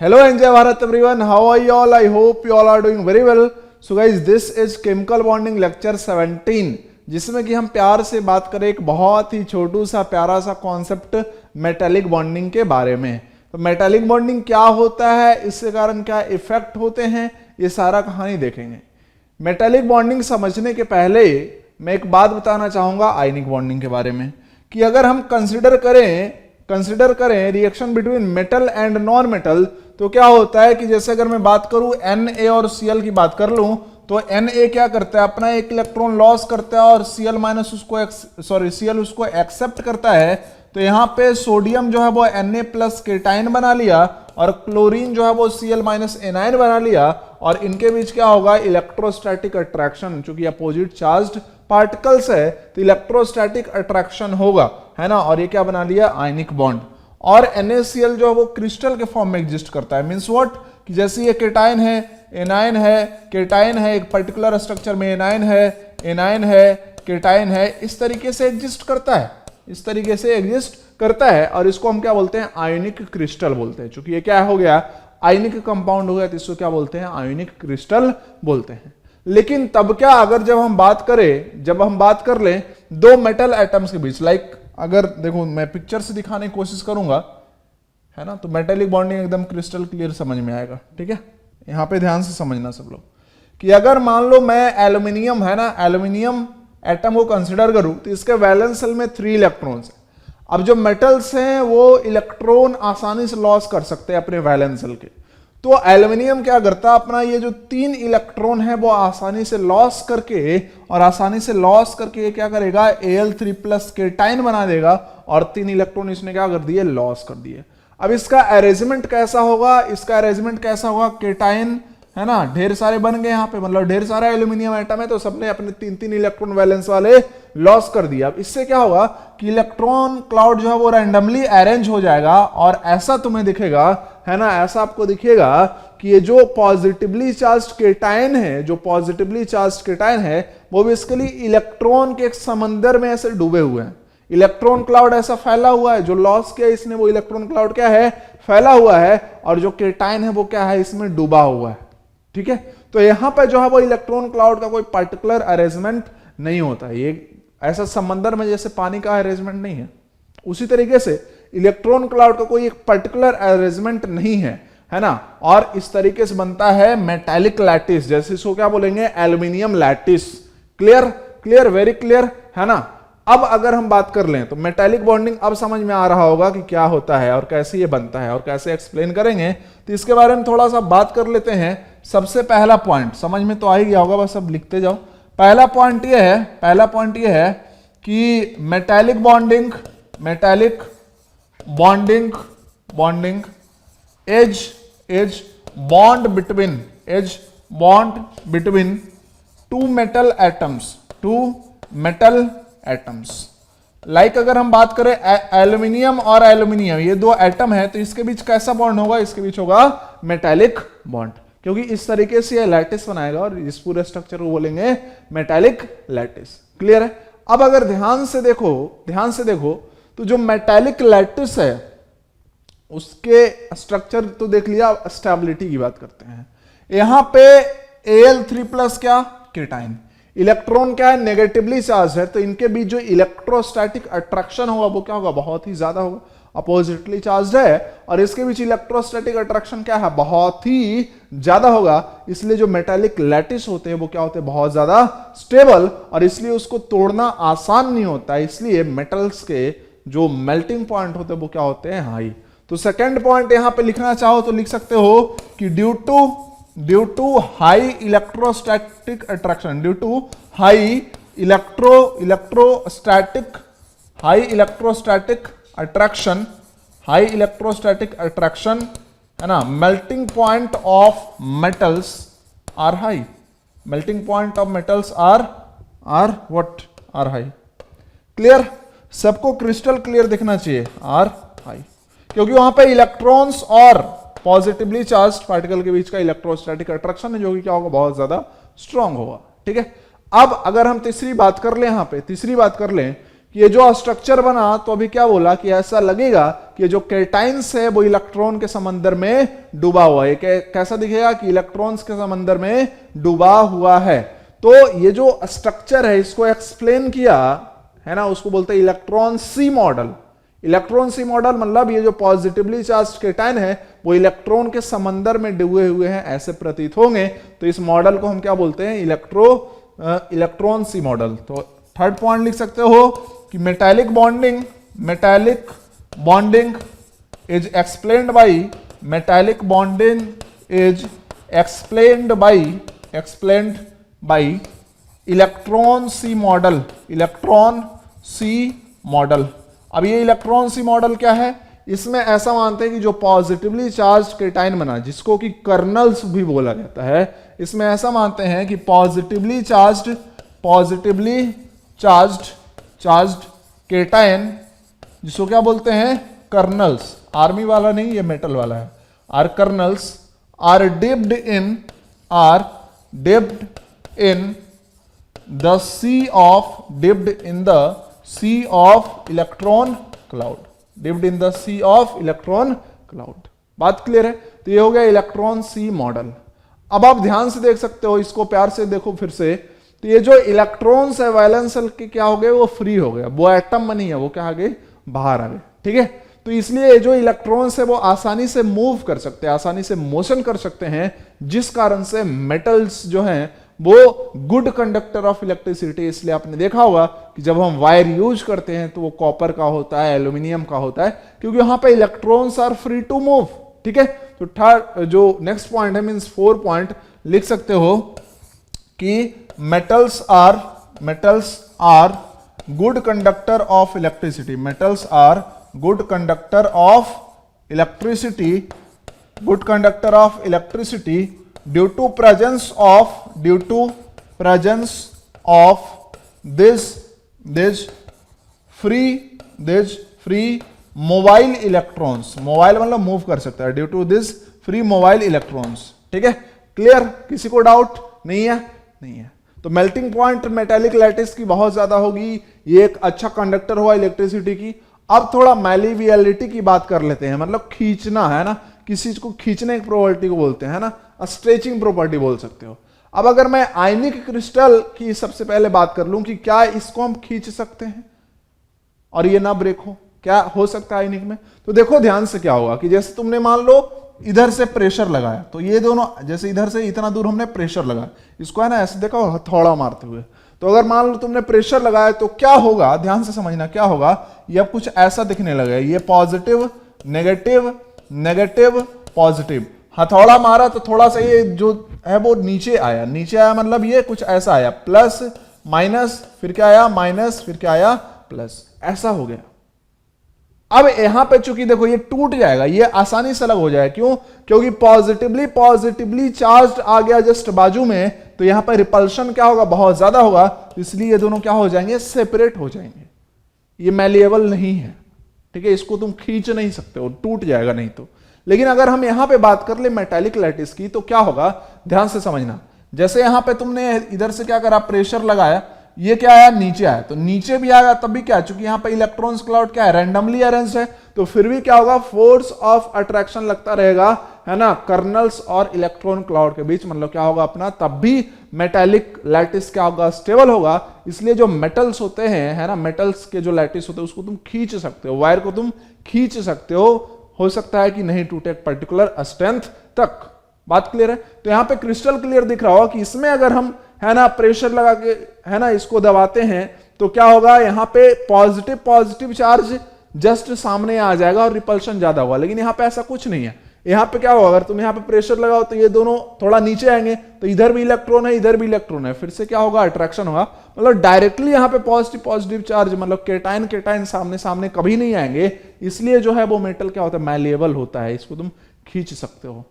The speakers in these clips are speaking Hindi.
Hello and Jai Bharat everyone. How are you all? I hope you all are doing very well. So guys, this is chemical bonding lecture 17, जिसमें कि हम प्यार से बात करें एक बहुत ही छोटू सा प्यारा सा कॉन्सेप्ट मेटालिक बॉन्डिंग के बारे में। तो मेटालिक बॉन्डिंग क्या होता है, इसके कारण क्या इफेक्ट होते हैं, ये सारा कहानी देखेंगे। मेटालिक बॉन्डिंग समझने के पहले मैं एक बात बताना चाहूंगा आयनिक बॉन्डिंग के बारे में, कि अगर हम कंसिडर करें reaction between metal and non metal, तो क्या होता है कि जैसे अगर मैं बात करूं Na और Cl की बात कर लूं, तो Na क्या करता है, अपना एक इलेक्ट्रॉन लॉस करता है और Cl माइनस Cl उसको एक्सेप्ट करता है। तो यहाँ पे सोडियम जो है वो Na प्लस केटाइन बना लिया और क्लोरीन जो है वो Cl माइनस एनाइन बना लिया, और इनके बीच क्या होगा, इलेक्ट्रोस्टैटिक अट्रैक्शन। चूंकि अपोजिट चार्ज्ड पार्टिकल्स है तो इलेक्ट्रोस्टैटिक अट्रैक्शन होगा, है ना। और ये क्या बना लिया, आयनिक बॉन्ड। और NaCl जो है वो क्रिस्टल के फॉर्म में एग्जिस्ट करता है। मींस व्हाट, कि जैसे ये केटाइन है, एनाइन है, केटाइन है, एक पर्टिकुलर स्ट्रक्चर में एनाइन है, केटाइन है, इस तरीके से एग्जिस्ट करता है, और इसको हम क्या बोलते हैं, आयोनिक क्रिस्टल बोलते हैं। चूंकि ये क्या हो गया, आयोनिक कंपाउंड हो गया, तो इसको क्या बोलते हैं, आयोनिक क्रिस्टल बोलते हैं। लेकिन तब क्या, अगर जब हम बात कर लें दो मेटल एटम्स के बीच, लाइक अगर देखो मैं पिक्चर से दिखाने की कोशिश करूंगा, है ना, तो मेटालिक बॉन्डिंग एकदम क्रिस्टल क्लियर समझ में आएगा। ठीक है, यहां पे ध्यान से समझना सब लोग, कि अगर मान लो मैं एल्यूमिनियम, है ना, एल्यूमिनियम एटम को कंसिडर करूं, तो इसके वैलेंस शेल में 3 इलेक्ट्रॉन्स हैं। अब जो मेटल्स हैं वो इलेक्ट्रॉन आसानी से लॉस कर सकते हैं अपने वैलेंस शेल के, तो एल्यूमिनियम क्या करता है, अपना ये जो 3 इलेक्ट्रॉन है वो आसानी से लॉस करके ये क्या करेगा, Al3 प्लस केटाइन बना देगा, और 3 इलेक्ट्रॉन इसने क्या कर दिए, लॉस कर दिए। अब इसका अरेंजमेंट कैसा होगा, केटाइन, है ना, ढेर सारे बन गए यहाँ पे, मतलब ढेर सारा एल्यूमिनियम एटम है, तो सबने अपने 3-3 इलेक्ट्रॉन वैलेंस वाले लॉस कर दिया। अब इससे क्या होगा कि इलेक्ट्रॉन क्लाउड जो है वो रैंडमली अरेंज हो जाएगा, और ऐसा तुम्हें दिखेगा, है ना, ऐसा आपको दिखेगा कि ये जो पॉजिटिवली चार्ज्ड केटाइन है वो बेसिकली इलेक्ट्रॉन के एक समंदर में ऐसे डूबे हुए हैं। इलेक्ट्रॉन क्लाउड ऐसा फैला हुआ है, जो लॉस किया इसने वो इलेक्ट्रॉन क्लाउड क्या है, फैला हुआ है, और जो केटाइन है वो क्या है, इसमें डूबा हुआ है। ठीक है, तो यहां पर जो है वो इलेक्ट्रॉन क्लाउड का कोई पर्टिकुलर अरेंजमेंट नहीं होता है। ये ऐसा समंदर में जैसे पानी का अरेंजमेंट नहीं है, उसी तरीके से इलेक्ट्रॉन क्लाउड का कोई एक पर्टिकुलर अरेंजमेंट नहीं है ना। और इस तरीके से बनता है मेटालिक लैटिस, जैसे इसको क्या बोलेंगे, aluminium lattice. Clear, very clear, है ना। अब अगर हम बात कर लें तो मेटालिक बॉन्डिंग अब समझ में आ रहा होगा कि क्या होता है और कैसे ये बनता है और कैसे एक्सप्लेन करेंगे, तो इसके बारे में थोड़ा सा बात कर लेते हैं। सबसे पहला पॉइंट समझ में तो आ ही गया होगा, बस अब लिखते जाओ। पहला पॉइंट ये है कि metallic bonding is bond between two metal atoms। Like अगर हम बात करें एल्यूमिनियम और एल्यूमिनियम, ये दो एटम है, तो इसके बीच कैसा बॉन्ड होगा, इसके बीच होगा मेटालिक बॉन्ड, क्योंकि इस तरीके से ये लैटिस बनाएगा, और इस पूरे स्ट्रक्चर को बोलेंगे मेटालिक लैटिस। क्लियर है। अब अगर ध्यान से देखो तो जो मेटालिक लैटिस है उसके स्ट्रक्चर तो देख लिया, स्टेबिलिटी की बात करते हैं। यहां पे Al3 प्लस क्या, केटाइन, इलेक्ट्रॉन क्या है, नेगेटिवली चार्ज है, तो इनके बीच जो इलेक्ट्रोस्टैटिक अट्रैक्शन होगा वो क्या होगा, बहुत ही ज्यादा होगा। अपोजिटली चार्ज है और इसके बीच इलेक्ट्रोस्टैटिक अट्रैक्शन क्या है, बहुत ही ज्यादा होगा। इसलिए जो मेटालिक लैटिस होते हैं वो क्या होते हैं, बहुत ज्यादा स्टेबल, और इसलिए उसको तोड़ना आसान नहीं होता। इसलिए मेटल्स के जो मेल्टिंग पॉइंट होते हैं वो क्या होते हैं, हाई। तो सेकेंड पॉइंट यहां पे लिखना चाहो तो लिख सकते हो कि due to high electrostatic attraction, high electrostatic attraction, है ना, melting point of metals are high, are high. Clear, सबको क्रिस्टल क्लियर दिखना चाहिए, आर हाई, क्योंकि वहां पे इलेक्ट्रॉन्स और पॉजिटिवली चार्ज्ड पार्टिकल के बीच का इलेक्ट्रोस्टैटिक अट्रैक्शन है, जो कि क्या होगा, बहुत ज्यादा स्ट्रांग होगा। ठीक है, अब अगर हम तीसरी बात कर लें कि ये जो स्ट्रक्चर बना, तो अभी क्या बोला कि ऐसा लगेगा कि जो केटाइंस है वो इलेक्ट्रॉन के समंदर में डूबा हुआ है। कैसा दिखेगा कि इलेक्ट्रॉन्स के समंदर में डूबा हुआ है। तो ये जो स्ट्रक्चर है इसको एक्सप्लेन किया है ना, उसको बोलते हैं electron sea model. Electron sea model मतलब ये जो पॉजिटिवली चार्ज केटाइन है वो इलेक्ट्रॉन के समंदर में डूबे हुए हैं ऐसे प्रतीत होंगे। तो इस मॉडल को हम क्या बोलते हैं, इलेक्ट्रॉन सी मॉडल। तो थर्ड पॉइंट लिख सकते हो कि metallic bonding is explained by electron sea model. अब ये इलेक्ट्रॉन सी मॉडल क्या है, इसमें ऐसा मानते हैं कि जो पॉजिटिवली चार्ज केटाइन बना, जिसको कि कर्नल्स भी बोला जाता है, इसमें ऐसा मानते हैं कि पॉजिटिवली चार्ज्ड केटाइन, जिसको क्या बोलते हैं कर्नल्स, आर्मी वाला नहीं ये मेटल वाला है, are kernels are dipped in the sea of electron cloud। बात क्लियर है। तो ये हो गया इलेक्ट्रॉन सी मॉडल। अब आप ध्यान से देख सकते हो, इसको प्यार से देखो फिर से। तो ये जो इलेक्ट्रॉन्स है वैलेंस शेल के क्या हो गए, वो फ्री हो गया, वो एटम में नहीं है, वो क्या आ गए, बाहर आ गए। ठीक है, तो इसलिए जो इलेक्ट्रॉन्स है वो आसानी से मूव कर सकते हैं, आसानी से मोशन कर सकते हैं, जिस कारण से मेटल्स जो हैं वो गुड कंडक्टर ऑफ इलेक्ट्रिसिटी। इसलिए आपने देखा होगा कि जब हम वायर यूज करते हैं तो वो कॉपर का होता है, एल्यूमिनियम का होता है, क्योंकि वहां पे electrons are free to move. ठीक है, तो थर्ड जो नेक्स्ट पॉइंट है मींस 4 पॉइंट लिख सकते हो कि metals are good conductor of electricity. Metals are good conductor of electricity due to presence of this free mobile electrons। Mobile मतलब मूव कर सकता है, due to this free mobile electrons। ठीक है, क्लियर, किसी को डाउट नहीं है? नहीं है। तो मेल्टिंग पॉइंट मेटेलिक लैटिस की बहुत ज्यादा होगी, ये एक अच्छा कंडक्टर हुआ इलेक्ट्रिसिटी की। अब थोड़ा मैलिवियलिटी की बात कर लेते हैं, मतलब खींचना है ना, किसी चीज को खींचने की प्रॉपर्टी को बोलते हैं ना, स्ट्रेचिंग प्रॉपर्टी बोल सकते हो। अब अगर मैं आयनिक क्रिस्टल की सबसे पहले बात कर लूं कि क्या इसको हम खींच सकते हैं और ये ना ब्रेक हो, क्या हो सकता है आयनिक में? तो देखो ध्यान से क्या होगा कि जैसे तुमने मान लो इधर से प्रेशर लगाया, तो ये दोनों जैसे इधर से इतना दूर हमने प्रेशर लगाया, इसको है ना ऐसे देखो हथौड़ा मारते हुए। तो अगर मान लो तुमने प्रेशर लगाया तो क्या होगा, ध्यान से समझना क्या होगा। ये अब कुछ ऐसा दिखने लगा, ये पॉजिटिव नेगेटिव पॉजिटिव, हथौड़ा मारा तो थोड़ा सा ये जो है वो नीचे आया मतलब ये कुछ ऐसा आया, प्लस माइनस, फिर क्या आया माइनस, फिर क्या आया प्लस, ऐसा हो गया। अब यहां पे चूंकि देखो ये टूट जाएगा, ये आसानी से अलग हो जाएगा। क्यों? क्योंकि पॉजिटिवली चार्ज आ गया जस्ट बाजू में, तो यहां पर रिपल्शन क्या होगा, बहुत ज्यादा होगा, इसलिए ये दोनों क्या हो जाएंगे, सेपरेट हो जाएंगे। ये मैलिएबल नहीं है। ठीक है, इसको तुम खींच नहीं सकते हो, टूट जाएगा नहीं तो। लेकिन अगर हम यहां पे बात कर ले मेटालिक लैटिस की, तो क्या होगा, ध्यान से समझना। जैसे यहां पे तुमने इधर से क्या करा, प्रेशर लगाया, ये क्या आया, नीचे आया, तो नीचे भी आएगा तब भी क्या, चूंकि यहां पे इलेक्ट्रॉन्स क्लाउड क्या है, रैंडमली अरेंज है, तो फिर भी क्या होगा, फोर्स ऑफ अट्रैक्शन लगता रहेगा, है ना, कर्नल्स और इलेक्ट्रॉन क्लाउड के बीच, मतलब क्या होगा अपना, तब भी मेटालिक लैटिस क्या होगा, स्टेबल होगा। इसलिए जो मेटल्स होते हैं, है ना, मेटल्स के जो लैटिस होते हैं उसको तुम खींच सकते हो, वायर को तुम खींच सकते हो सकता है कि नहीं टूटे एक पर्टिकुलर स्ट्रेंथ तक। बात क्लियर है? तो यहां पे क्रिस्टल क्लियर दिख रहा होगा कि इसमें अगर हम, है ना, प्रेशर लगा के, है ना, इसको दबाते हैं तो क्या होगा, यहां पे पॉजिटिव चार्ज जस्ट सामने आ जाएगा और रिपल्शन ज्यादा होगा। लेकिन यहां पे ऐसा कुछ नहीं है। यहां पे क्या होगा, अगर तुम यहां पे प्रेशर लगाओ तो ये दोनों थोड़ा नीचे आएंगे, तो इधर भी इलेक्ट्रॉन है, इधर भी इलेक्ट्रॉन है, फिर से क्या होगा, अट्रैक्शन होगा। मतलब डायरेक्टली यहां पे पॉजिटिव चार्ज, मतलब केटाइन सामने कभी नहीं आएंगे। इसलिए जो है वो मेटल क्या होता है, मैलिएबल होता है, इसको तुम खींच सकते हो।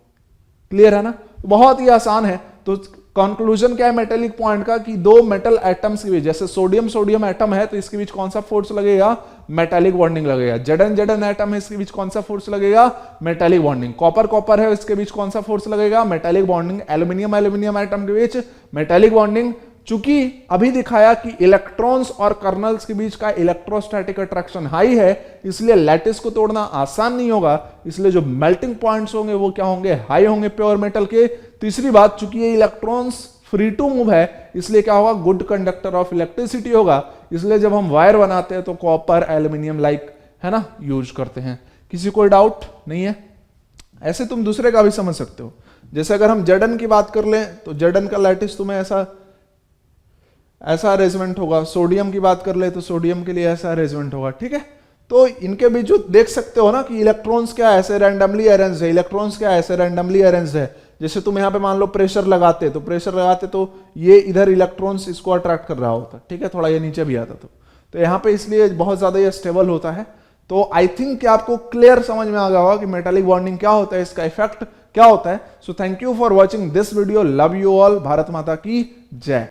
क्लियर है ना? बहुत ही आसान है। तो कंक्लूजन क्या है मेटेलिक पॉइंट का, कि दो मेटल एटम्स के बीच, जैसे सोडियम एटम है तो इसके बीच कौन सा फोर्स लगेगा, मेटालिक बॉन्डिंग लगेगा। Zn एटम है, इसके बीच कौन सा फोर्स लगेगा, मेटालिक बॉन्डिंग। कॉपर है, इसके बीच कौन सा फोर्स लगेगा, मेटालिक बॉन्डिंग। एल्यूमिनियम एटम के बीच मेटालिक बॉन्डिंग। चूंकि अभी दिखाया कि इलेक्ट्रॉन्स और कर्नल्स के बीच का इलेक्ट्रोस्टैटिक अट्रैक्शन हाई है, इसलिए लैटिस को तोड़ना आसान नहीं होगा, इसलिए जो मेल्टिंग पॉइंट्स होंगे वो क्या होंगे, हाई होंगे प्योर मेटल के। तीसरी बात, चूंकि ये इलेक्ट्रॉन्स फ्री टू मूव है, इसलिए क्या होगा, गुड कंडक्टर ऑफ इलेक्ट्रिसिटी होगा, इसलिए जब हम वायर बनाते हैं तो कॉपर एल्यूमिनियम लाइक है ना यूज करते हैं। किसी कोई डाउट नहीं है? ऐसे तुम दूसरे का भी समझ सकते हो। जैसे अगर हम जर्डन की बात कर लें तो जर्डन का लैटिस तुम्हें ऐसा अरेंजमेंट होगा, सोडियम की बात कर ले तो सोडियम के लिए ऐसा अरेंजमेंट होगा, ठीक है। तो इनके बीच जो देख सकते हो ना कि इलेक्ट्रॉन्स क्या ऐसे रैंडमली अरेंज है, इलेक्ट्रॉन्स क्या ऐसे रैंडमली अरेंज है। जैसे तुम यहाँ पे मान लो प्रेशर लगाते तो ये इधर इलेक्ट्रॉन्स इसको अट्रैक्ट कर रहा होता, ठीक है, थोड़ा ये नीचे भी आता तो यहाँ पे इसलिए बहुत ज्यादा ये स्टेबल होता है। तो आई थिंक कि आपको क्लियर समझ में आ गया होगा कि मेटालिक बॉन्डिंग क्या होता है, इसका इफेक्ट क्या होता है। So thank you for watching this video, love you all, Bharat माता की जय।